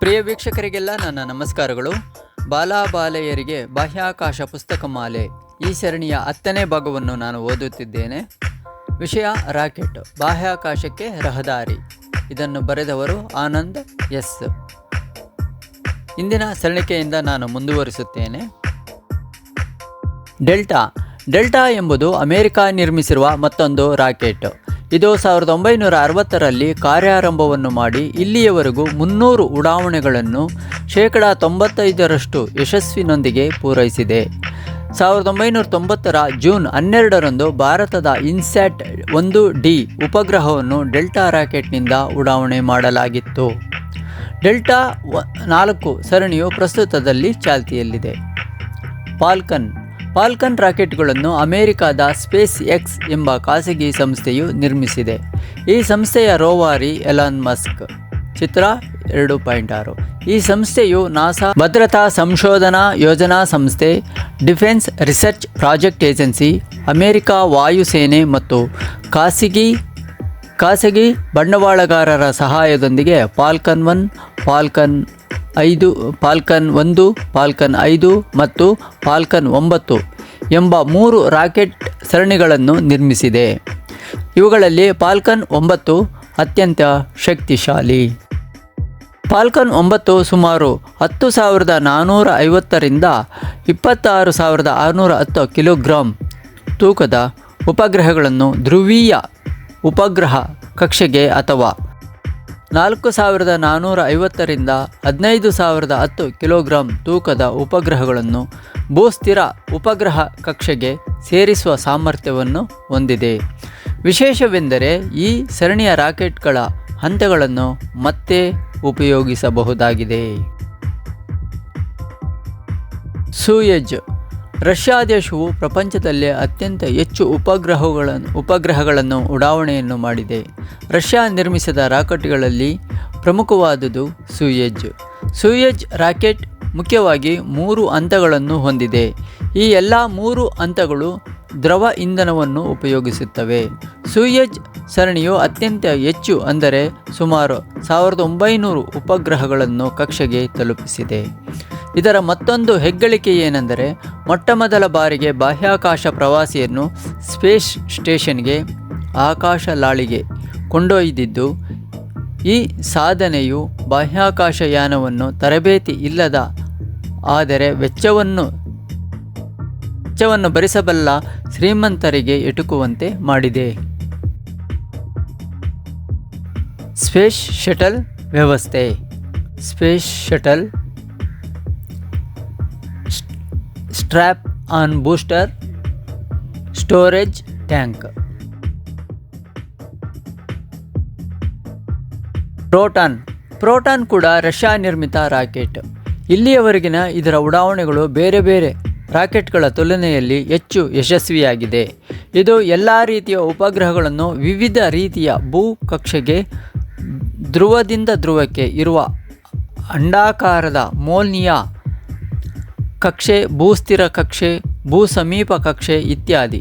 ಪ್ರಿಯ ವೀಕ್ಷಕರಿಗೆಲ್ಲ ನನ್ನ ನಮಸ್ಕಾರಗಳು. ಬಾಲಬಾಲೆಯರಿಗೆ ಬಾಹ್ಯಾಕಾಶ ಪುಸ್ತಕ ಮಾಲೆ ಈ ಸರಣಿಯ 10ನೇ ಭಾಗವನ್ನು ನಾನು ಓದುತ್ತಿದ್ದೇನೆ. ವಿಷಯ ರಾಕೆಟ್, ಬಾಹ್ಯಾಕಾಶಕ್ಕೆ ರಹದಾರಿ. ಇದನ್ನು ಬರೆದವರು ಆನಂದ್ ಎಸ್. ಇಂದಿನ ಸರಣಿಕೆಯಿಂದ ನಾನು ಮುಂದುವರಿಸುತ್ತೇನೆ. ಡೆಲ್ಟಾ ಎಂಬುದು ಅಮೆರಿಕ ನಿರ್ಮಿಸಿರುವ ಮತ್ತೊಂದು ರಾಕೆಟ್. ಇದು 1960ರಲ್ಲಿ ಕಾರ್ಯಾರಂಭವನ್ನು ಮಾಡಿ ಇಲ್ಲಿಯವರೆಗೂ 300 ಉಡಾವಣೆಗಳನ್ನು 95% ಯಶಸ್ವಿನೊಂದಿಗೆ ಪೂರೈಸಿದೆ. 1990ರ ಜೂನ್ 12ರಂದು ಭಾರತದ ಇನ್ಸ್ಯಾಟ್ 1D ಉಪಗ್ರಹವನ್ನು ಡೆಲ್ಟಾ ರಾಕೆಟ್ನಿಂದ ಉಡಾವಣೆ ಮಾಡಲಾಗಿತ್ತು. ಡೆಲ್ಟಾ 4 ಸರಣಿಯು ಪ್ರಸ್ತುತದಲ್ಲಿ ಚಾಲ್ತಿಯಲ್ಲಿದೆ. ಫಾಲ್ಕನ್ ರಾಕೆಟ್ಗಳನ್ನು ಅಮೆರಿಕದ ಸ್ಪೇಸ್ ಎಕ್ಸ್ ಎಂಬ ಖಾಸಗಿ ಸಂಸ್ಥೆಯು ನಿರ್ಮಿಸಿದೆ. ಈ ಸಂಸ್ಥೆಯ ರೋವಾರಿ ಎಲಾನ್ ಮಸ್ಕ್. ಚಿತ್ರ 2.6. ಈ ಸಂಸ್ಥೆಯು ನಾಸಾ, ಭದ್ರತಾ ಸಂಶೋಧನಾ ಯೋಜನಾ ಸಂಸ್ಥೆ, defence research project agency, America ವಾಯುಸೇನೆ ಮತ್ತು ಖಾಸಗಿ ಬಂಡವಾಳಗಾರರ ಸಹಾಯದೊಂದಿಗೆ ಫಾಲ್ಕನ್ 1, ಫಾಲ್ಕನ್ 5 ಮತ್ತು ಫಾಲ್ಕನ್ 9 ಎಂಬ 3 ರಾಕೆಟ್ ಸರಣಿಗಳನ್ನು ನಿರ್ಮಿಸಿದೆ. ಇವುಗಳಲ್ಲಿ ಫಾಲ್ಕನ್ 9 ಅತ್ಯಂತ ಶಕ್ತಿಶಾಲಿ. ಫಾಲ್ಕನ್ 9 ಸುಮಾರು 10,450 ರಿಂದ 26,610 ಕಿಲೋಗ್ರಾಂ ತೂಕದ ಉಪಗ್ರಹಗಳನ್ನು ಧ್ರುವೀಯ ಉಪಗ್ರಹ ಕಕ್ಷೆಗೆ ಅಥವಾ 4,450 ರಿಂದ 15,010 ಕಿಲೋಗ್ರಾಂ ತೂಕದ ಉಪಗ್ರಹಗಳನ್ನು ಭೂಸ್ಥಿರ ಉಪಗ್ರಹ ಕಕ್ಷೆಗೆ ಸೇರಿಸುವ ಸಾಮರ್ಥ್ಯವನ್ನು ಹೊಂದಿದೆ. ವಿಶೇಷವೆಂದರೆ ಈ ಸರಣಿಯ ರಾಕೆಟ್ಗಳ ಹಂತಗಳನ್ನು ಮತ್ತೆ ಉಪಯೋಗಿಸಬಹುದಾಗಿದೆ. ಸೂಯೆಜ್. ರಷ್ಯಾ ದೇಶವು ಪ್ರಪಂಚದಲ್ಲೇ ಅತ್ಯಂತ ಹೆಚ್ಚು ಉಪಗ್ರಹಗಳನ್ನು ಉಡಾವಣೆಯನ್ನು ಮಾಡಿದೆ. ರಷ್ಯಾ ನಿರ್ಮಿಸಿದ ರಾಕೆಟ್ಗಳಲ್ಲಿ ಪ್ರಮುಖವಾದುದು ಸೂಯೆಜ್ ರಾಕೆಟ್ ಮುಖ್ಯವಾಗಿ 3 ಹಂತಗಳನ್ನು ಹೊಂದಿದೆ. ಈ ಎಲ್ಲ 3 ಹಂತಗಳು ದ್ರವ ಇಂಧನವನ್ನು ಉಪಯೋಗಿಸುತ್ತವೆ. ಸೂಯೆಜ್ ಸರಣಿಯು ಅತ್ಯಂತ ಹೆಚ್ಚು ಅಂದರೆ ಸುಮಾರು 1900 ಉಪಗ್ರಹಗಳನ್ನು ಕಕ್ಷೆಗೆ ತಲುಪಿಸಿದೆ. ಇದರ ಮತ್ತೊಂದು ಹೆಗ್ಗಳಿಕೆ ಏನೆಂದರೆ ಮೊಟ್ಟಮೊದಲ ಬಾರಿಗೆ ಬಾಹ್ಯಾಕಾಶ ಪ್ರವಾಸಿಯನ್ನು ಸ್ಪೇಸ್ ಸ್ಟೇಷನ್ಗೆ ಆಕಾಶಲಾಳಿಗೆ ಕೊಂಡೊಯ್ದಿದ್ದು. ಈ ಸಾಧನೆಯು ಬಾಹ್ಯಾಕಾಶಯಾನವನ್ನು ತರಬೇತಿ ಇಲ್ಲದ ಆದರೆ ವೆಚ್ಚವನ್ನು ಭರಿಸಬಲ್ಲ ಶ್ರೀಮಂತರಿಗೆ ಎಟುಕುವಂತೆ ಮಾಡಿದೆ. ಸ್ಪೇಸ್ ಶಟಲ್ ವ್ಯವಸ್ಥೆ. Space shuttle strap on booster, storage tank. Proton ಕೂಡ ರಷ್ಯಾ ನಿರ್ಮಿತ ರಾಕೆಟ್. ಇಲ್ಲಿಯವರೆಗಿನ ಇದರ ಉಡಾವಣೆಗಳು ಬೇರೆ ಬೇರೆ ರಾಕೆಟ್ಗಳ ತುಲನೆಯಲ್ಲಿ ಹೆಚ್ಚು ಯಶಸ್ವಿಯಾಗಿದೆ. ಇದು ಎಲ್ಲ ರೀತಿಯ ಉಪಗ್ರಹಗಳನ್ನು ವಿವಿಧ ರೀತಿಯ ಭೂ ಕಕ್ಷೆಗೆ, ಧ್ರುವದಿಂದ ಧ್ರುವಕ್ಕೆ ಇರುವ ಅಂಡಾಕಾರದ ಮೋಲ್ನಿಯ ಕಕ್ಷೆ, ಭೂಸ್ಥಿರ ಕಕ್ಷೆ, ಭೂ ಸಮೀಪ ಕಕ್ಷೆ ಇತ್ಯಾದಿ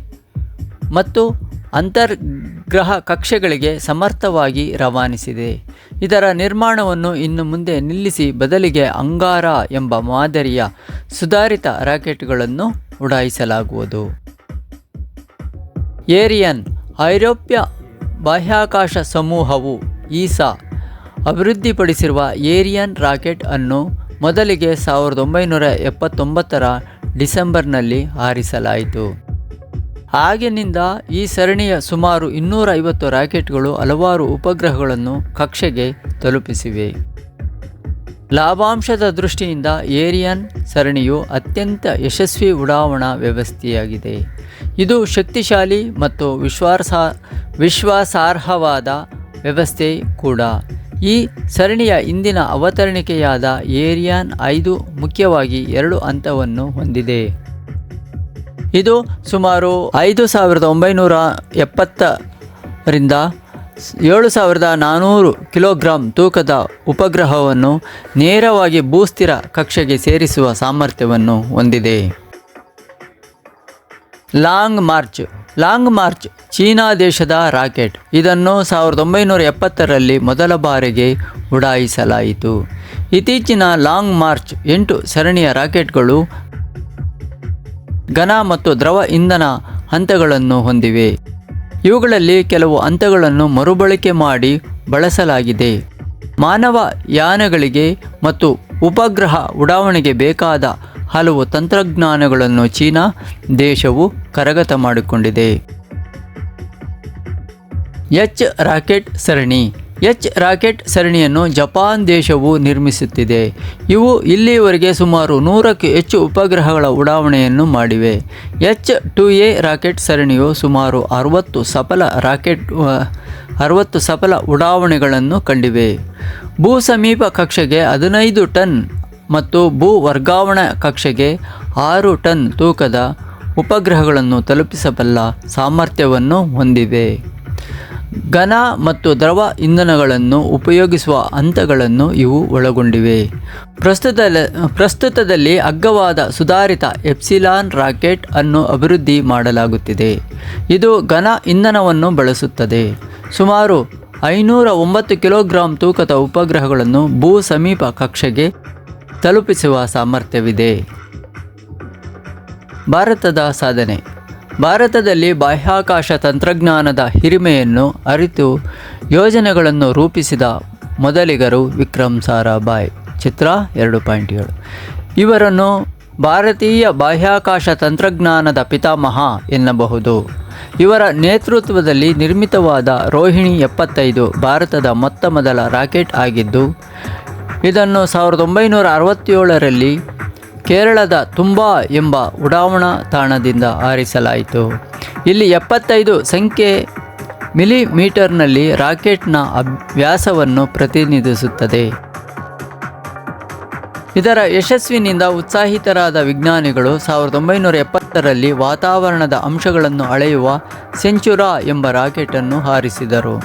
ಮತ್ತು ಅಂತರ್ಗ್ರಹ ಕಕ್ಷೆಗಳಿಗೆ ಸಮರ್ಥವಾಗಿ ರವಾನಿಸಿದೆ. ಇದರ ನಿರ್ಮಾಣವನ್ನು ಇನ್ನು ಮುಂದೆ ನಿಲ್ಲಿಸಿ ಬದಲಿಗೆ ಅಂಗಾರ ಎಂಬ ಮಾದರಿಯ ಸುಧಾರಿತ ರಾಕೆಟ್ಗಳನ್ನು ಉಡಾಯಿಸಲಾಗುವುದು. ಏರಿಯನ್. ಐರೋಪ್ಯ ಬಾಹ್ಯಾಕಾಶ ಸಮೂಹವು ಇಸಾ ಅಭಿವೃದ್ಧಿಪಡಿಸಿರುವ ಏರಿಯನ್ ರಾಕೆಟ್ ಅನ್ನು ಮೊದಲಿಗೆ 1979ರ ಡಿಸೆಂಬರ್ನಲ್ಲಿ ಹಾರಿಸಲಾಯಿತು. ಆಗಿನಿಂದ ಈ ಸರಣಿಯ ಸುಮಾರು 250 ರಾಕೆಟ್ಗಳು ಹಲವಾರು ಉಪಗ್ರಹಗಳನ್ನು ಕಕ್ಷೆಗೆ ತಲುಪಿಸಿವೆ. ಲಾಭಾಂಶದ ದೃಷ್ಟಿಯಿಂದ ಏರಿಯನ್ ಸರಣಿಯು ಅತ್ಯಂತ ಯಶಸ್ವಿ ಉಡಾವಣಾ ವ್ಯವಸ್ಥೆಯಾಗಿದೆ. ಇದು ಶಕ್ತಿಶಾಲಿ ಮತ್ತು ವಿಶ್ವಾಸಾರ್ಹವಾದ ವ್ಯವಸ್ಥೆ ಕೂಡ. ಈ ಸರಣಿಯ ಇಂದಿನ ಅವತರಣಿಕೆಯಾದ ಏರಿಯನ್ 5 ಮುಖ್ಯವಾಗಿ 2 ಹಂತವನ್ನು ಹೊಂದಿದೆ. ಇದು ಸುಮಾರು 5,970 ರಿಂದ 7,400 ಕಿಲೋಗ್ರಾಂ ತೂಕದ ಉಪಗ್ರಹವನ್ನು ನೇರವಾಗಿ ಭೂಸ್ಥಿರ ಕಕ್ಷೆಗೆ ಸೇರಿಸುವ ಸಾಮರ್ಥ್ಯವನ್ನು ಹೊಂದಿದೆ. Long March. Long March China ದೇಶದ ರಾಕೆಟ್. ಇದನ್ನು 1970ರಲ್ಲಿ ಮೊದಲ ಬಾರಿಗೆ ಉಡಾಯಿಸಲಾಯಿತು. ಇತ್ತೀಚಿನ ಲಾಂಗ್ ಮಾರ್ಚ್ 8 ಸರಣಿಯ ರಾಕೆಟ್ಗಳು ಘನ ಮತ್ತು ದ್ರವ ಇಂಧನ ಹಂತಗಳನ್ನು ಹೊಂದಿವೆ. ಇವುಗಳಲ್ಲಿ ಕೆಲವು ಹಂತಗಳನ್ನು ಮರುಬಳಕೆ ಮಾಡಿ ಬಳಸಲಾಗಿದೆ. ಮಾನವ ಯಾನಗಳಿಗೆ ಮತ್ತು ಉಪಗ್ರಹ ಉಡಾವಣೆಗೆ ಬೇಕಾದ ಹಲವು ತಂತ್ರಜ್ಞಾನಗಳನ್ನು ಚೀನಾ ದೇಶವು ಕರಗತ ಮಾಡಿಕೊಂಡಿದೆ. ಎಚ್ ರಾಕೆಟ್ ಸರಣಿ. ಎಚ್ ರಾಕೆಟ್ ಸರಣಿಯನ್ನು ಜಪಾನ್ ದೇಶವು ನಿರ್ಮಿಸುತ್ತಿದೆ. ಇವು ಇಲ್ಲಿಯವರೆಗೆ ಸುಮಾರು 100ಕ್ಕೂ ಹೆಚ್ಚು ಉಪಗ್ರಹಗಳ ಉಡಾವಣೆಯನ್ನು ಮಾಡಿವೆ. H-2A ರಾಕೆಟ್ ಸರಣಿಯು ಸುಮಾರು 60 ಸಫಲ ಉಡಾವಣೆಗಳನ್ನು ಕಂಡಿವೆ. ಭೂ ಸಮೀಪ ಕಕ್ಷೆಗೆ 15 ಟನ್ ಮತ್ತು ಭೂ ವರ್ಗಾವಣಾ ಕಕ್ಷೆಗೆ 6 ಟನ್ ತೂಕದ ಉಪಗ್ರಹಗಳನ್ನು ತಲುಪಿಸಬಲ್ಲ ಸಾಮರ್ಥ್ಯವನ್ನು ಹೊಂದಿವೆ. ಘನ ಮತ್ತು ದ್ರವ ಇಂಧನಗಳನ್ನು ಉಪಯೋಗಿಸುವ ಹಂತಗಳನ್ನು ಇವು ಒಳಗೊಂಡಿವೆ. ಪ್ರಸ್ತುತದಲ್ಲಿ ಅಗ್ಗವಾದ ಸುಧಾರಿತ ಎಪ್ಸಿಲಾನ್ ರಾಕೆಟ್ ಅನ್ನು ಅಭಿವೃದ್ಧಿ ಮಾಡಲಾಗುತ್ತಿದೆ. ಇದು ಘನ ಇಂಧನವನ್ನು ಬಳಸುತ್ತದೆ. ಸುಮಾರು 509 ಕಿಲೋಗ್ರಾಂ ತೂಕದ ಉಪಗ್ರಹಗಳನ್ನು ಭೂ ಸಮೀಪ ಕಕ್ಷೆಗೆ ತಲುಪಿಸುವ ಸಾಮರ್ಥ್ಯವಿದೆ. ಭಾರತದ ಸಾಧನೆ. ಭಾರತದಲ್ಲಿ ಬಾಹ್ಯಾಕಾಶ ತಂತ್ರಜ್ಞಾನದ ಹಿರಿಮೆಯನ್ನು ಅರಿತು ಯೋಜನೆಗಳನ್ನು ರೂಪಿಸಿದ ಮೊದಲಿಗರು ವಿಕ್ರಮ್ ಸಾರಾಭಾಯ್. ಚಿತ್ರ 2.7. ಇವರನ್ನು ಭಾರತೀಯ ಬಾಹ್ಯಾಕಾಶ ತಂತ್ರಜ್ಞಾನದ ಪಿತಾಮಹ ಎನ್ನಬಹುದು. ಇವರ ನೇತೃತ್ವದಲ್ಲಿ ನಿರ್ಮಿತವಾದ ರೋಹಿಣಿ 75 ಭಾರತದ ಮೊತ್ತಮೊದಲ ರಾಕೆಟ್ ಆಗಿದ್ದು, ಇದನ್ನು 1967ರಲ್ಲಿ ಕೇರಳದ ತುಂಬಾ ಎಂಬ ಉಡಾವಣಾ ತಾಣದಿಂದ ಹಾರಿಸಲಾಯಿತು. ಇಲ್ಲಿ 75 ಸಂಖ್ಯೆ ಮಿಲಿಮೀಟರ್ನಲ್ಲಿ ರಾಕೆಟ್ನ ವ್ಯಾಸವನ್ನು ಪ್ರತಿನಿಧಿಸುತ್ತದೆ. ಇದರ ಯಶಸ್ವಿನಿಂದ ಉತ್ಸಾಹಿತರಾದ ವಿಜ್ಞಾನಿಗಳು 1970ರಲ್ಲಿ ವಾತಾವರಣದ ಅಂಶಗಳನ್ನು ಅಳೆಯುವ ಸೆಂಚುರಾ ಎಂಬ ರಾಕೆಟನ್ನು ಹಾರಿಸಿದರು.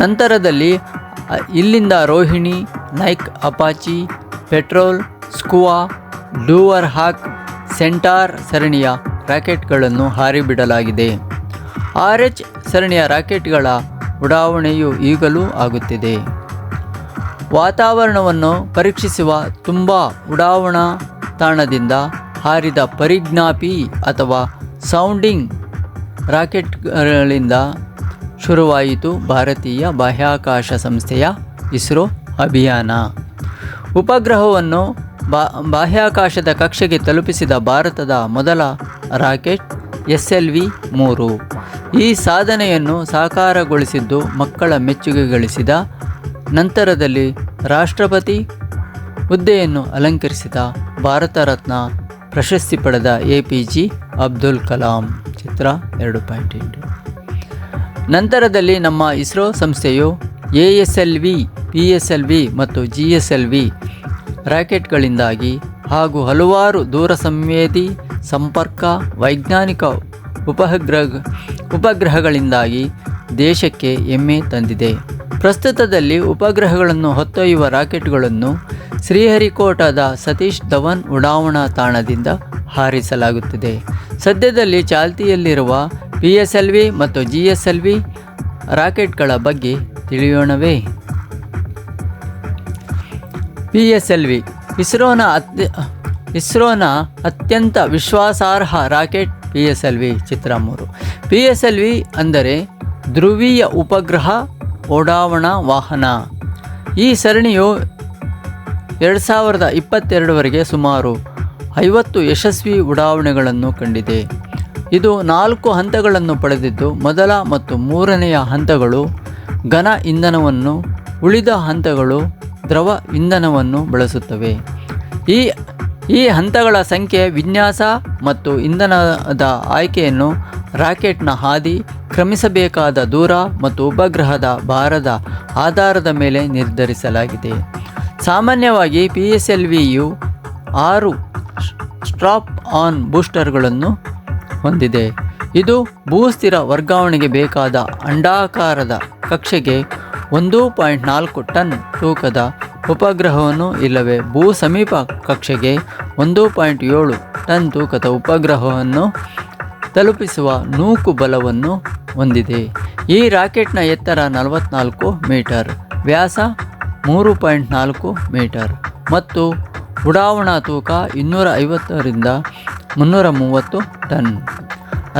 ನಂತರದಲ್ಲಿ ಇಲ್ಲಿಂದ Rohini, Nike Apache, Petrel, Skua, ಡೂವರ್ ಹಾಕ್, ಸೆಂಟಾರ್ ಸರಣಿಯ ರಾಕೆಟ್ಗಳನ್ನು ಹಾರಿಬಿಡಲಾಗಿದೆ. RH ಸರಣಿಯ ರಾಕೆಟ್ಗಳ ಉಡಾವಣೆಯು ಈಗಲೂ ಆಗುತ್ತಿದೆ. ವಾತಾವರಣವನ್ನು ಪರೀಕ್ಷಿಸುವ ತುಂಬಾ ಉಡಾವಣಾ ತಾಣದಿಂದ ಹಾರಿದ ಪರಿಜ್ಞಾಪಿ ಅಥವಾ ಸೌಂಡಿಂಗ್ ರಾಕೆಟ್ಗಳಿಂದ ಶುರುವಾಯಿತು ಭಾರತೀಯ ಬಾಹ್ಯಾಕಾಶ ಸಂಸ್ಥೆಯ ಇಸ್ರೋ ಅಭಿಯಾನ. ಉಪಗ್ರಹವನ್ನು ಬಾಹ್ಯಾಕಾಶದ ಕಕ್ಷೆಗೆ ತಲುಪಿಸಿದ ಭಾರತದ ಮೊದಲ ರಾಕೆಟ್ SLV-3. ಈ ಸಾಧನೆಯನ್ನು ಸಾಕಾರಗೊಳಿಸಿದ್ದು ಮಕ್ಕಳ ಮೆಚ್ಚುಗೆ ಗಳಿಸಿದ ನಂತರದಲ್ಲಿ ರಾಷ್ಟ್ರಪತಿ ಹುದ್ದೆಯನ್ನು ಅಲಂಕರಿಸಿದ ಭಾರತ ರತ್ನ ಪ್ರಶಸ್ತಿ ಪಡೆದ APJ ಅಬ್ದುಲ್ ಕಲಾಂ. ಚಿತ್ರ 2.8. ನಂತರದಲ್ಲಿ ನಮ್ಮ ಇಸ್ರೋ ಸಂಸ್ಥೆಯು ASLV, PSLV ಮತ್ತು GSLV ರಾಕೆಟ್ಗಳಿಂದಾಗಿ ಹಾಗೂ ಹಲವಾರು ದೂರ ಸಂವೇದಿ ಸಂಪರ್ಕ ವೈಜ್ಞಾನಿಕ ಉಪಗ್ರಹಗಳಿಂದಾಗಿ ದೇಶಕ್ಕೆ ಹೆಮ್ಮೆ ತಂದಿದೆ. ಪ್ರಸ್ತುತದಲ್ಲಿ ಉಪಗ್ರಹಗಳನ್ನು ಹೊತ್ತೊಯ್ಯುವ ರಾಕೆಟ್ಗಳನ್ನು ಶ್ರೀಹರಿಕೋಟಾದ ಸತೀಶ್ ಧವನ್ ಉಡಾವಣಾ ತಾಣದಿಂದ ಹಾರಿಸಲಾಗುತ್ತಿದೆ. ಸದ್ಯದಲ್ಲಿ ಚಾಲ್ತಿಯಲ್ಲಿರುವ PSLV ಮತ್ತು GSLV ರಾಕೆಟ್ಗಳ ಬಗ್ಗೆ ತಿಳಿಯೋಣವೇ? PSLV ಇಸ್ರೋನ ಅತ್ಯಂತ ವಿಶ್ವಾಸಾರ್ಹ ರಾಕೆಟ್ PSLV. ಚಿತ್ರ 3. PSLV ಅಂದರೆ ಧ್ರುವೀಯ ಉಪಗ್ರಹ ಉಡಾವಣಾ ವಾಹನ. ಈ ಸರಣಿಯು 2022ವರೆಗೆ ಸುಮಾರು 50 ಯಶಸ್ವಿ ಉಡಾವಣೆಗಳನ್ನು ಕಂಡಿದೆ. ಇದು 4 ಹಂತಗಳನ್ನು ಪಡೆದಿದ್ದು, ಮೊದಲ ಮತ್ತು ಮೂರನೆಯ ಹಂತಗಳು ಘನ ಇಂಧನವನ್ನು, ಉಳಿದ ಹಂತಗಳು ದ್ರವ ಇಂಧನವನ್ನು ಬಳಸುತ್ತವೆ. ಈ ಹಂತಗಳ ಸಂಖ್ಯೆ, ವಿನ್ಯಾಸ ಮತ್ತು ಇಂಧನದ ಆಯ್ಕೆಯನ್ನು ರಾಕೆಟ್ನ ಹಾದಿ, ಕ್ರಮಿಸಬೇಕಾದ ದೂರ ಮತ್ತು ಉಪಗ್ರಹದ ಭಾರದ ಆಧಾರದ ಮೇಲೆ ನಿರ್ಧರಿಸಲಾಗಿದೆ. ಸಾಮಾನ್ಯವಾಗಿ PSLVಯು 6 ಸ್ಟ್ರಾಪ್ ಆನ್ ಬೂಸ್ಟರ್ಗಳನ್ನು ಹೊಂದಿದೆ. ಇದು ಭೂಸ್ಥಿರ ವರ್ಗಾವಣೆಗೆ ಬೇಕಾದ ಅಂಡಾಕಾರದ ಕಕ್ಷೆಗೆ 1.4 ಟನ್ ತೂಕದ ಉಪಗ್ರಹವನ್ನು, ಇಲ್ಲವೇ ಭೂ ಸಮೀಪ ಕಕ್ಷೆಗೆ 1.7 ಟನ್ ತೂಕದ ಉಪಗ್ರಹವನ್ನು ತಲುಪಿಸುವ ನೂಕು ಬಲವನ್ನು ಹೊಂದಿದೆ. ಈ ರಾಕೆಟ್ನ ಎತ್ತರ 44 ಮೀಟರ್, ವ್ಯಾಸ 3.4 ಮೀಟರ್ ಮತ್ತು ಉಡಾವಣಾ ತೂಕ 250ರಿಂದ 330 ಟನ್.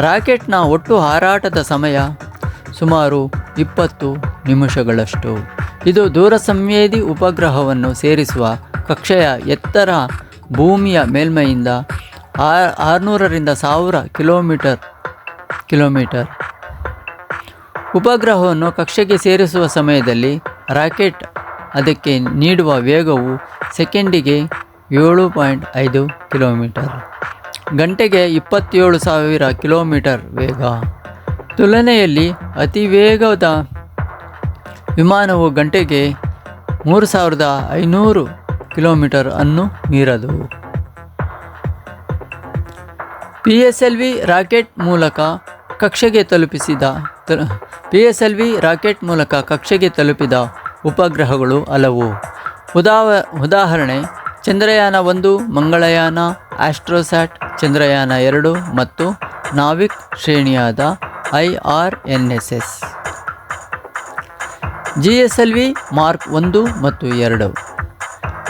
ರಾಕೆಟ್ನ ಒಟ್ಟು ಹಾರಾಟದ ಸಮಯ ಸುಮಾರು 20 ನಿಮಿಷಗಳಷ್ಟು. ಇದು ದೂರಸಂವೇದಿ ಉಪಗ್ರಹವನ್ನು ಸೇರಿಸುವ ಕಕ್ಷೆಯ ಎತ್ತರ ಭೂಮಿಯ ಮೇಲ್ಮೈಯಿಂದ 600ರಿಂದ 1000 ಕಿಲೋಮೀಟರ್. ಉಪಗ್ರಹವನ್ನು ಕಕ್ಷೆಗೆ ಸೇರಿಸುವ ಸಮಯದಲ್ಲಿ ರಾಕೆಟ್ ಅದಕ್ಕೆ ನೀಡುವ ವೇಗವು ಸೆಕೆಂಡಿಗೆ 7.5 ಕಿಲೋಮೀಟರ್, ಗಂಟೆಗೆ 27,000 ಕಿಲೋಮೀಟರ್ ವೇಗ. ತುಲನೆಯಲ್ಲಿ ಅತಿ ವೇಗದ ವಿಮಾನವು ಗಂಟೆಗೆ 3,500 ಕಿಲೋಮೀಟರ್ ಅನ್ನು ಮೀರದು. PSLV ರಾಕೆಟ್ ಮೂಲಕ ಕಕ್ಷೆಗೆ ತಲುಪಿದ ಉಪಗ್ರಹಗಳು ಹಲವು. ಉದಾಹರಣೆ ಚಂದ್ರಯಾನ 1, ಮಂಗಳಯಾನ, ಆಸ್ಟ್ರೋಸ್ಯಾಟ್, ಚಂದ್ರಯಾನ 2 ಮತ್ತು ನಾವಿಕ್ ಶ್ರೇಣಿಯಾದ IRNSS. GSLV ಮಾರ್ಕ್ 1 ಮತ್ತು 2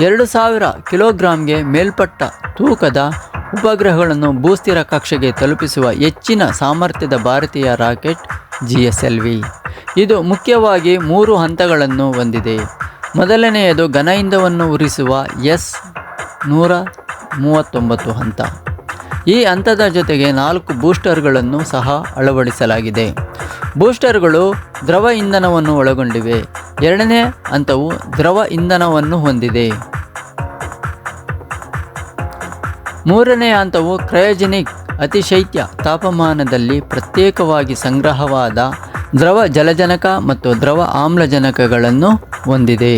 2000 ಕಿಲೋಗ್ರಾಂಗೆ ಮೇಲ್ಪಟ್ಟ ತೂಕದ ಉಪಗ್ರಹಗಳನ್ನು ಭೂಸ್ಥಿರ ಕಕ್ಷೆಗೆ ತಲುಪಿಸುವ ಹೆಚ್ಚಿನ ಸಾಮರ್ಥ್ಯದ ಭಾರತೀಯ ರಾಕೆಟ್ GSLV. ಇದು ಮುಖ್ಯವಾಗಿ 3 ಹಂತಗಳನ್ನು ಹೊಂದಿದೆ. ಮೊದಲನೆಯದು ಘನ ಇಂಧನವನ್ನು ಉರಿಸುವ S-139 ಹಂತ. ಈ ಹಂತದ ಜೊತೆಗೆ 4 ಬೂಸ್ಟರ್ಗಳನ್ನು ಸಹ ಅಳವಡಿಸಲಾಗಿದೆ. ಬೂಸ್ಟರ್ಗಳು ದ್ರವ ಇಂಧನವನ್ನು ಒಳಗೊಂಡಿವೆ. ಎರಡನೇ ಹಂತವು ದ್ರವ ಇಂಧನವನ್ನು ಹೊಂದಿದೆ. ಮೂರನೇ ಹಂತವು ಕ್ರಯೋಜೆನಿಕ್ ಅತಿಶೈತ್ಯ ತಾಪಮಾನದಲ್ಲಿ ಪ್ರತ್ಯೇಕವಾಗಿ ಸಂಗ್ರಹವಾದ ದ್ರವ ಜಲಜನಕ ಮತ್ತು ದ್ರವ ಆಮ್ಲಜನಕಗಳನ್ನು ಹೊಂದಿದೆ.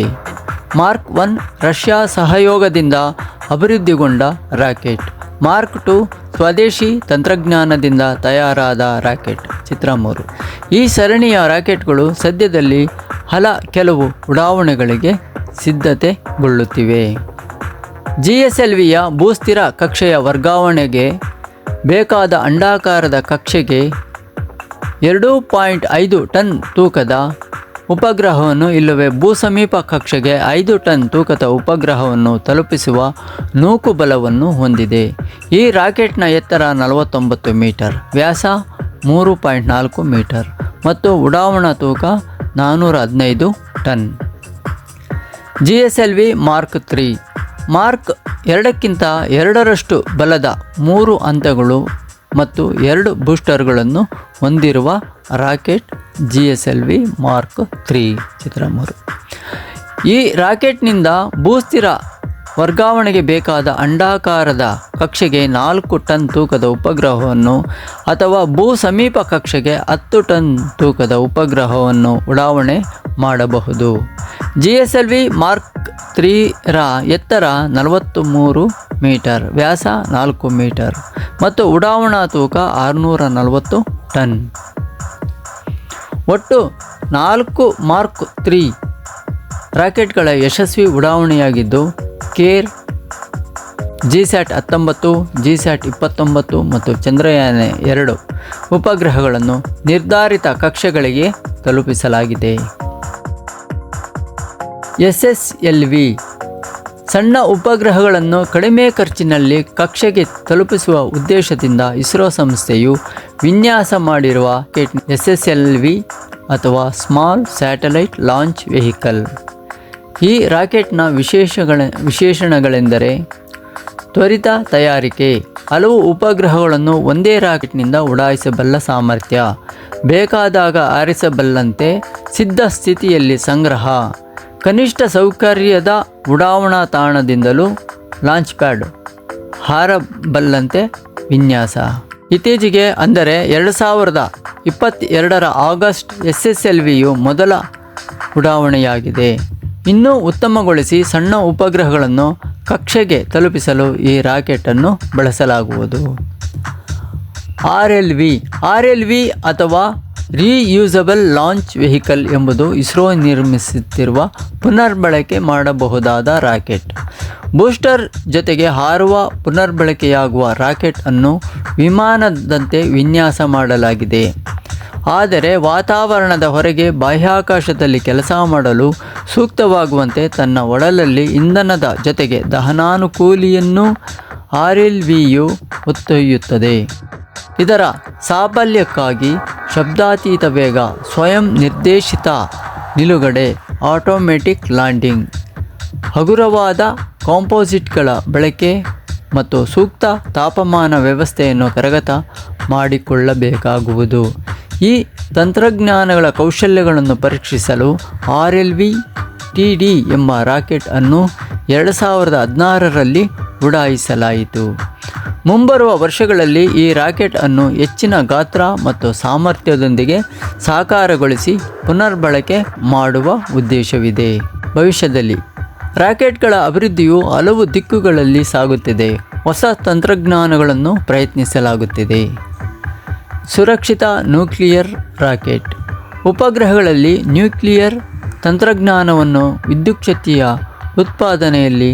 ಮಾರ್ಕ್ 1 ರಷ್ಯಾ ಸಹಯೋಗದಿಂದ ಅಭಿವೃದ್ಧಿಗೊಂಡ ರಾಕೆಟ್. ಮಾರ್ಕ್ 2 ಸ್ವದೇಶಿ ತಂತ್ರಜ್ಞಾನದಿಂದ ತಯಾರಾದ ರಾಕೆಟ್. ಚಿತ್ರ 3. ಈ ಸರಣಿಯ ರಾಕೆಟ್ಗಳು ಸದ್ಯದಲ್ಲಿ ಕೆಲವು ಉಡಾವಣೆಗಳಿಗೆ ಸಿದ್ಧತೆಗೊಳ್ಳುತ್ತಿವೆ. GSLVಯ ಭೂಸ್ಥಿರ ಕಕ್ಷೆಯ ವರ್ಗಾವಣೆಗೆ ಬೇಕಾದ ಅಂಡಾಕಾರದ ಕಕ್ಷೆಗೆ 2.5 ಟನ್ ತೂಕದ ಉಪಗ್ರಹವನ್ನು ಇಲ್ಲವೇ ಭೂಸಮೀಪ ಕಕ್ಷೆಗೆ 5 ಟನ್ ತೂಕದ ಉಪಗ್ರಹವನ್ನು ತಲುಪಿಸುವ ನೂಕು ಬಲವನ್ನು ಹೊಂದಿದೆ. ಈ ರಾಕೆಟ್ನ ಎತ್ತರ 49 ಮೀಟರ್, ವ್ಯಾಸ 3.4 ಮೀಟರ್ ಮತ್ತು ಉಡಾವಣಾ ತೂಕ 415 ಟನ್. GSLV ಮಾರ್ಕ್ 3 ಮಾರ್ಕ್ 2ಕ್ಕಿಂತ 2ರಷ್ಟು ಬಲದ 3 ಹಂತಗಳು ಮತ್ತು 2 ಬೂಸ್ಟರ್ಗಳನ್ನು ಹೊಂದಿರುವ ರಾಕೆಟ್ GSLV ಮಾರ್ಕ್ 3. ಚಿತ್ರ 3. ಈ ರಾಕೆಟ್ನಿಂದ ಭೂಸ್ಥಿರ ವರ್ಗಾವಣೆಗೆ ಬೇಕಾದ ಅಂಡಾಕಾರದ ಕಕ್ಷೆಗೆ 4 ಟನ್ ತೂಕದ ಉಪಗ್ರಹವನ್ನು ಅಥವಾ ಭೂ ಸಮೀಪ ಕಕ್ಷೆಗೆ 10 ಟನ್ ತೂಕದ ಉಪಗ್ರಹವನ್ನು ಉಡಾವಣೆ ಮಾಡಬಹುದು. GSLV ಮಾರ್ಕ್ 3ರ ಎತ್ತರ 43 ಮೀಟರ್, ವ್ಯಾಸ 4 ಮೀಟರ್ ಮತ್ತು ಉಡಾವಣಾ ತೂಕ 640 ಟನ್. ಒಟ್ಟು 4 ಮಾರ್ಕ್ 3 ರಾಕೆಟ್ಗಳ ಯಶಸ್ವಿ ಉಡಾವಣೆಯಾಗಿದ್ದು ಕೇರ್, GSAT-19, GSAT-29 ಮತ್ತು ಚಂದ್ರಯಾನ 2 ಉಪಗ್ರಹಗಳನ್ನು ನಿರ್ಧಾರಿತ ಕಕ್ಷೆಗಳಿಗೆ ತಲುಪಿಸಲಾಗಿದೆ. SSLV ಸಣ್ಣ ಉಪಗ್ರಹಗಳನ್ನು ಕಡಿಮೆ ಖರ್ಚಿನಲ್ಲಿ ಕಕ್ಷೆಗೆ ತಲುಪಿಸುವ ಉದ್ದೇಶದಿಂದ ಇಸ್ರೋ ಸಂಸ್ಥೆಯು ವಿನ್ಯಾಸ ಮಾಡಿರುವ SSLV ಅಥವಾ ಸ್ಮಾಲ್ ಸ್ಯಾಟಲೈಟ್ ಲಾಂಚ್ ವೆಹಿಕಲ್. ಈ ರಾಕೆಟ್ನ ವಿಶೇಷಣಗಳೆಂದರೆ ತ್ವರಿತ ತಯಾರಿಕೆ, ಹಲವು ಉಪಗ್ರಹಗಳನ್ನು ಒಂದೇ ರಾಕೆಟ್ನಿಂದ ಉಡಾಯಿಸಬಲ್ಲ ಸಾಮರ್ಥ್ಯ, ಬೇಕಾದಾಗ ಹಾರಿಸಬಲ್ಲಂತೆ ಸಿದ್ಧ ಸ್ಥಿತಿಯಲ್ಲಿ ಸಂಗ್ರಹ, ಕನಿಷ್ಠ ಸೌಕರ್ಯದ ಉಡಾವಣಾ ತಾಣದಿಂದಲೂ ಲಾಂಚ್ ಪ್ಯಾಡ್ ಹಾರಬಲ್ಲಂತೆ ವಿನ್ಯಾಸ. ಇತ್ತೀಚೆಗೆ ಅಂದರೆ 2022ರ ಆಗಸ್ಟ್ SSLVಯು ಮೊದಲ ಉಡಾವಣೆಯಾಗಿದೆ. ಇನ್ನೂ ಉತ್ತಮಗೊಳಿಸಿ ಸಣ್ಣ ಉಪಗ್ರಹಗಳನ್ನು ಕಕ್ಷೆಗೆ ತಲುಪಿಸಲು ಈ ರಾಕೆಟನ್ನು ಬಳಸಲಾಗುವುದು. RLV ಅಥವಾ ರೀಯೂಸಬಲ್ ಲಾಂಚ್ ವೆಹಿಕಲ್ ಎಂಬುದು ಇಸ್ರೋ ನಿರ್ಮಿಸುತ್ತಿರುವ ಪುನರ್ಬಳಕೆ ಮಾಡಬಹುದಾದ ರಾಕೆಟ್. ಬೂಸ್ಟರ್ ಜೊತೆಗೆ ಹಾರುವ ಪುನರ್ಬಳಕೆಯಾಗುವ ರಾಕೆಟ್ ಅನ್ನು ವಿಮಾನದಂತೆ ವಿನ್ಯಾಸ ಮಾಡಲಾಗಿದೆ. ಆದರೆ ವಾತಾವರಣದ ಹೊರಗೆ ಬಾಹ್ಯಾಕಾಶದಲ್ಲಿ ಕೆಲಸ ಮಾಡಲು ಸೂಕ್ತವಾಗುವಂತೆ ತನ್ನ ಒಡಲಲ್ಲಿ ಇಂಧನದ ಜೊತೆಗೆ ದಹನಾನುಕೂಲಿಯನ್ನು RLVಯು ಹೊತ್ತೊಯ್ಯುತ್ತದೆ. ಇದರ ಸಾಫಲ್ಯಕ್ಕಾಗಿ ಶಬ್ದಾತೀತ ವೇಗ, ಸ್ವಯಂ ನಿರ್ದೇಶಿತ ನಿಲುಗಡೆ, ಆಟೋಮೆಟಿಕ್ ಲ್ಯಾಂಡಿಂಗ್, ಹಗುರವಾದ ಕಾಂಪೋಸಿಟ್ಗಳ ಬಳಕೆ ಮತ್ತು ಸೂಕ್ತ ತಾಪಮಾನ ವ್ಯವಸ್ಥೆಯನ್ನು ಕರಗತ ಮಾಡಿಕೊಳ್ಳಬೇಕಾಗುವುದು. ಈ ತಂತ್ರಜ್ಞಾನಗಳ ಕೌಶಲ್ಯಗಳನ್ನು ಪರೀಕ್ಷಿಸಲು RLV-TD ಎಂಬ ರಾಕೆಟ್ ಅನ್ನು 2016ರಲ್ಲಿ ಉಡಾಯಿಸಲಾಯಿತು. ಮುಂಬರುವ ವರ್ಷಗಳಲ್ಲಿ ಈ ರಾಕೆಟ್ ಅನ್ನು ಹೆಚ್ಚಿನ ಗಾತ್ರ ಮತ್ತು ಸಾಮರ್ಥ್ಯದೊಂದಿಗೆ ಸಾಕಾರಗೊಳಿಸಿ ಪುನರ್ಬಳಕೆ ಮಾಡುವ ಉದ್ದೇಶವಿದೆ. ಭವಿಷ್ಯದಲ್ಲಿ ರಾಕೆಟ್ಗಳ ಅಭಿವೃದ್ಧಿಯು ಹಲವು ದಿಕ್ಕುಗಳಲ್ಲಿ ಸಾಗುತ್ತಿದೆ. ಹೊಸ ತಂತ್ರಜ್ಞಾನಗಳನ್ನು ಪ್ರಯತ್ನಿಸಲಾಗುತ್ತಿದೆ. ಸುರಕ್ಷಿತ ನ್ಯೂಕ್ಲಿಯರ್ ರಾಕೆಟ್. ಉಪಗ್ರಹಗಳಲ್ಲಿ ನ್ಯೂಕ್ಲಿಯರ್ ತಂತ್ರಜ್ಞಾನವನ್ನು ವಿದ್ಯುಚ್ಛಕ್ತಿಯ ಉತ್ಪಾದನೆಯಲ್ಲಿ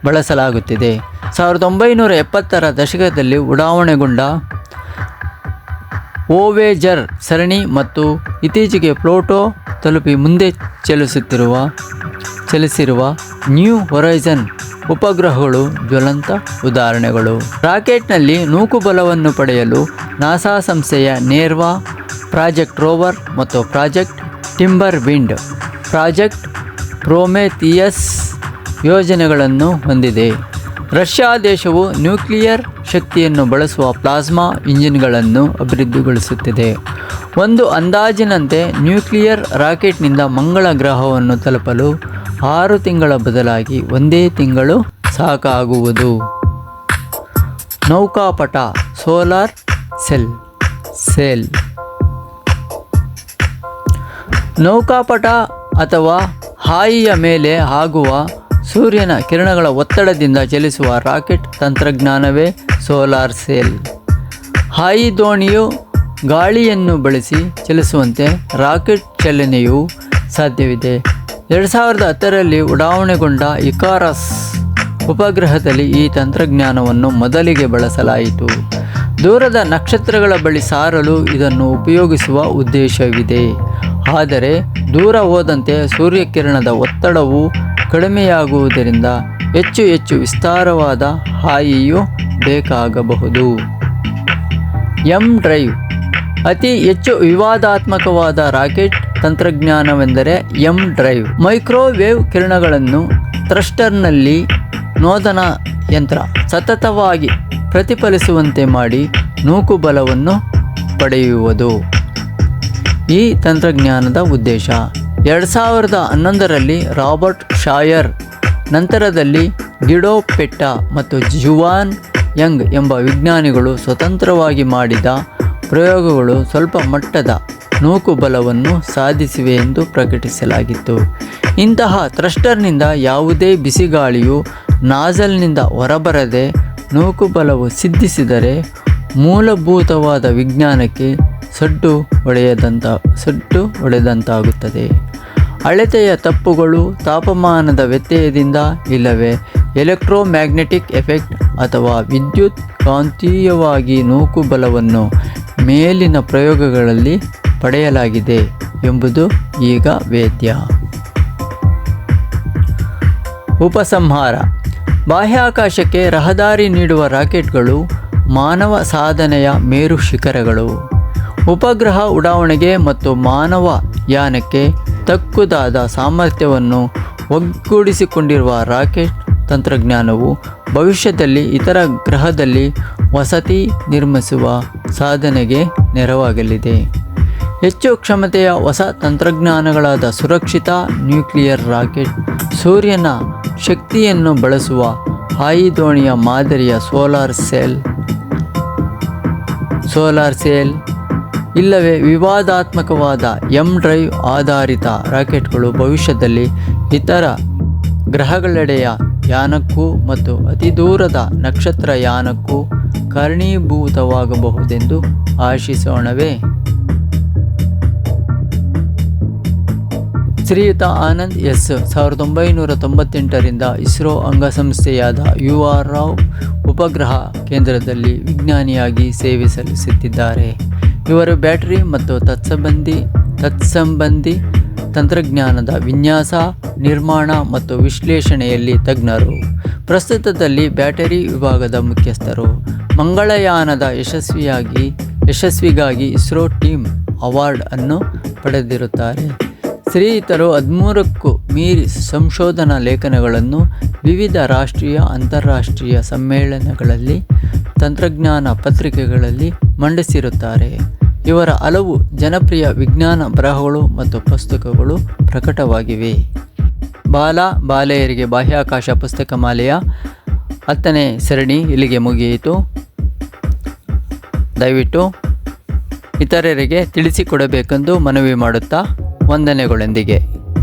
ಬಳಸಲಾಗುತ್ತಿದೆ. 1970ರ ದಶಕದಲ್ಲಿ ಉಡಾವಣೆಗೊಂಡ ವೋಯೇಜರ್ ಸರಣಿ ಮತ್ತು ಇತ್ತೀಚೆಗೆ ಪ್ಲೂಟೋ ತಲುಪಿ ಮುಂದೆ ಚಲಿಸಿರುವ ನ್ಯೂ ಹೊರೈಸನ್ ಉಪಗ್ರಹಗಳು ಜ್ವಲಂತ ಉದಾಹರಣೆಗಳು. ರಾಕೆಟ್ನಲ್ಲಿ ನೂಕುಬಲವನ್ನು ಪಡೆಯಲು ನಾಸಾ ಸಂಸ್ಥೆಯ ನೇರ್ವಾ, ಪ್ರಾಜೆಕ್ಟ್ ರೋವರ್ ಮತ್ತು ಪ್ರಾಜೆಕ್ಟ್ ಟಿಂಬರ್ ವಿಂಡ್, ಪ್ರಾಜೆಕ್ಟ್ ಪ್ರೊಮೆಥಿಯಸ್ ಯೋಜನೆಗಳನ್ನು ಹೊಂದಿದೆ. ರಷ್ಯಾ ದೇಶವು ನ್ಯೂಕ್ಲಿಯರ್ ಶಕ್ತಿಯನ್ನು ಬಳಸುವ ಪ್ಲಾಸ್ಮಾ ಇಂಜಿನ್ಗಳನ್ನು ಅಭಿವೃದ್ಧಿಗೊಳಿಸುತ್ತಿದೆ. ಒಂದು ಅಂದಾಜಿನಂತೆ ನ್ಯೂಕ್ಲಿಯರ್ ರಾಕೆಟ್ನಿಂದ ಮಂಗಳ ಗ್ರಹವನ್ನು ತಲುಪಲು 6 ತಿಂಗಳ ಬದಲಾಗಿ 1 ತಿಂಗಳು ಸಾಕಾಗುವುದು. ನೌಕಾಪಟ ಸೋಲಾರ್ ಸೆಲ್. ನೌಕಾಪಟ ಅಥವಾ ಹಾಯಿಯ ಮೇಲೆ ಆಗುವ ಸೂರ್ಯನ ಕಿರಣಗಳ ಒತ್ತಡದಿಂದ ಚಲಿಸುವ ರಾಕೆಟ್ ತಂತ್ರಜ್ಞಾನವೇ ಸೋಲಾರ್ ಸೆಲ್. ಹಾಯಿ ದೋಣಿಯು ಗಾಳಿಯನ್ನು ಬಳಸಿ ಚಲಿಸುವಂತೆ ರಾಕೆಟ್ ಚಲನೆಯೂ ಸಾಧ್ಯವಿದೆ. 2010ರಲ್ಲಿ ಉಡಾವಣೆಗೊಂಡ ಇಕಾರಸ್ ಉಪಗ್ರಹದಲ್ಲಿ ಈ ತಂತ್ರಜ್ಞಾನವನ್ನು ಮೊದಲಿಗೆ ಬಳಸಲಾಯಿತು. ದೂರದ ನಕ್ಷತ್ರಗಳ ಬಳಿ ಸಾರಲು ಇದನ್ನು ಉಪಯೋಗಿಸುವ ಉದ್ದೇಶವಿದೆ. ಆದರೆ ದೂರ ಹೋದಂತೆ ಸೂರ್ಯಕಿರಣದ ಒತ್ತಡವು ಕಡಿಮೆಯಾಗುವುದರಿಂದ ಹೆಚ್ಚು ವಿಸ್ತಾರವಾದ ಹಾಯಿಯು ಬೇಕಾಗಬಹುದು. M-ಡ್ರೈವ್. ಅತಿ ಹೆಚ್ಚು ವಿವಾದಾತ್ಮಕವಾದ ರಾಕೆಟ್ ತಂತ್ರಜ್ಞಾನವೆಂದರೆ M-ಡ್ರೈವ್. ಮೈಕ್ರೋವೇವ್ ಕಿರಣಗಳನ್ನು ಥ್ರಸ್ಟರ್ನಲ್ಲಿ ನೋದನ ಯಂತ್ರ ಸತತವಾಗಿ ಪ್ರತಿಫಲಿಸುವಂತೆ ಮಾಡಿ ನೂಕುಬಲವನ್ನು ಪಡೆಯುವುದು ಈ ತಂತ್ರಜ್ಞಾನದ ಉದ್ದೇಶ. 2011ರಲ್ಲಿ ರಾಬರ್ಟ್ ಶಾಯರ್, ನಂತರದಲ್ಲಿ ಗಿಡೋ ಪೆಟ್ಟಾ ಮತ್ತು ಜುವಾನ್ ಯಂಗ್ ಎಂಬ ವಿಜ್ಞಾನಿಗಳು ಸ್ವತಂತ್ರವಾಗಿ ಮಾಡಿದ ಪ್ರಯೋಗಗಳು ಸ್ವಲ್ಪ ಮಟ್ಟದ ನೂಕುಬಲವನ್ನು ಸಾಧಿಸಿವೆ ಎಂದು ಪ್ರಕಟಿಸಲಾಗಿತ್ತು. ಇಂತಹ ಥ್ರಸ್ಟರ್ನಿಂದ ಯಾವುದೇ ಬಿಸಿಗಾಳಿಯು ನಾಜಲ್ನಿಂದ ಹೊರಬರದೆ ನೂಕುಬಲವು ಸಿದ್ಧಿಸಿದರೆ ಮೂಲಭೂತವಾದ ವಿಜ್ಞಾನಕ್ಕೆ ಸಡ್ಡು ಹೊಡೆದಂತಾಗುತ್ತದೆ. ಅಳತೆಯ ತಪ್ಪುಗಳು, ತಾಪಮಾನದ ವ್ಯತ್ಯಯದಿಂದ, ಇಲ್ಲವೇ ಎಲೆಕ್ಟ್ರೋಮ್ಯಾಗ್ನೆಟಿಕ್ ಎಫೆಕ್ಟ್ ಅಥವಾ ವಿದ್ಯುತ್ ಕಾಂತೀಯವಾಗಿ ನೂಕುಬಲವನ್ನು ಮೇಲಿನ ಪ್ರಯೋಗಗಳಲ್ಲಿ ಪಡೆಯಲಾಗಿದೆ ಎಂಬುದು ಈಗ ವೇದ್ಯ. ಉಪಸಂಹಾರ. ಬಾಹ್ಯಾಕಾಶಕ್ಕೆ ರಹದಾರಿ ನೀಡುವ ರಾಕೆಟ್ಗಳು ಮಾನವ ಸಾಧನೆಯ ಮೇರು ಶಿಖರಗಳು. ಉಪಗ್ರಹ ಉಡಾವಣೆಗೆ ಮತ್ತು ಮಾನವ ಯಾನಕ್ಕೆ ತಕ್ಕುದಾದ ಸಾಮರ್ಥ್ಯವನ್ನು ಒಗ್ಗೂಡಿಸಿಕೊಂಡಿರುವ ರಾಕೆಟ್ ತಂತ್ರಜ್ಞಾನವು ಭವಿಷ್ಯದಲ್ಲಿ ಇತರ ಗ್ರಹದಲ್ಲಿ ವಸತಿ ನಿರ್ಮಿಸುವ ಸಾಧನೆಗೆ ನೆರವಾಗಲಿದೆ. ಹೆಚ್ಚು ಕ್ಷಮತೆಯ ಹೊಸ ತಂತ್ರಜ್ಞಾನಗಳಾದ ಸುರಕ್ಷಿತ ನ್ಯೂಕ್ಲಿಯರ್ ರಾಕೆಟ್, ಸೂರ್ಯನ ಶಕ್ತಿಯನ್ನು ಬಳಸುವ ಹಾಯಿ ದೋಣಿಯ ಮಾದರಿಯ ಸೋಲಾರ್ ಸೆಲ್ ಇಲ್ಲವೇ ವಿವಾದಾತ್ಮಕವಾದ M-ಡ್ರೈವ್ ಆಧಾರಿತ ರಾಕೆಟ್ಗಳು ಭವಿಷ್ಯದಲ್ಲಿ ಇತರ ಗ್ರಹಗಳೆಡೆಯ ಯಾನಕ್ಕೂ ಮತ್ತು ಅತಿದೂರದ ನಕ್ಷತ್ರ ಯಾನಕ್ಕೂ ಕಾರಣೀಭೂತವಾಗಬಹುದೆಂದು ಆಶಿಸೋಣವೇ. ಶ್ರೀಯುತ ಆನಂದ್ ಎಸ್ 1998ರಿಂದ ಇಸ್ರೋ ಅಂಗಸಂಸ್ಥೆಯಾದ UR ಉಪಗ್ರಹ ಕೇಂದ್ರದಲ್ಲಿ ವಿಜ್ಞಾನಿಯಾಗಿ ಸೇವೆ ಸಲ್ಲಿಸುತ್ತಿದ್ದಾರೆ. ಇವರು ಬ್ಯಾಟರಿ ಮತ್ತು ತತ್ಸಂಬಂಧಿ ತಂತ್ರಜ್ಞಾನದ ವಿನ್ಯಾಸ, ನಿರ್ಮಾಣ ಮತ್ತು ವಿಶ್ಲೇಷಣೆಯಲ್ಲಿ ತಜ್ಞರು. ಪ್ರಸ್ತುತದಲ್ಲಿ ಬ್ಯಾಟರಿ ವಿಭಾಗದ ಮುಖ್ಯಸ್ಥರು. ಮಂಗಳಯಾನದ ಯಶಸ್ವಿಗಾಗಿ ಇಸ್ರೋ ಟೀಮ್ ಅವಾರ್ಡ್ ಅನ್ನು ಪಡೆದಿರುತ್ತಾರೆ. ಶ್ರೀಯುತರು 13ಕ್ಕೂ ಮೀರಿ ಸಂಶೋಧನಾ ಲೇಖನಗಳನ್ನು ವಿವಿಧ ರಾಷ್ಟ್ರೀಯ ಅಂತಾರಾಷ್ಟ್ರೀಯ ಸಮ್ಮೇಳನಗಳಲ್ಲಿ, ತಂತ್ರಜ್ಞಾನ ಪತ್ರಿಕೆಗಳಲ್ಲಿ ಮಂಡಿಸಿರುತ್ತಾರೆ. ಇವರ ಹಲವು ಜನಪ್ರಿಯ ವಿಜ್ಞಾನ ಬರಹಗಳು ಮತ್ತು ಪುಸ್ತಕಗಳು ಪ್ರಕಟವಾಗಿವೆ. ಬಾಲೆಯರಿಗೆ ಬಾಹ್ಯಾಕಾಶ ಪುಸ್ತಕಮಾಲೆಯ 10ನೇ ಸರಣಿ ಇಲ್ಲಿಗೆ ಮುಗಿಯಿತು. ದಯವಿಟ್ಟು ಇತರರಿಗೆ ತಿಳಿಸಿಕೊಡಬೇಕೆಂದು ಮನವಿ ಮಾಡುತ್ತಾ ವಂದನೆಗಳೊಂದಿಗೆ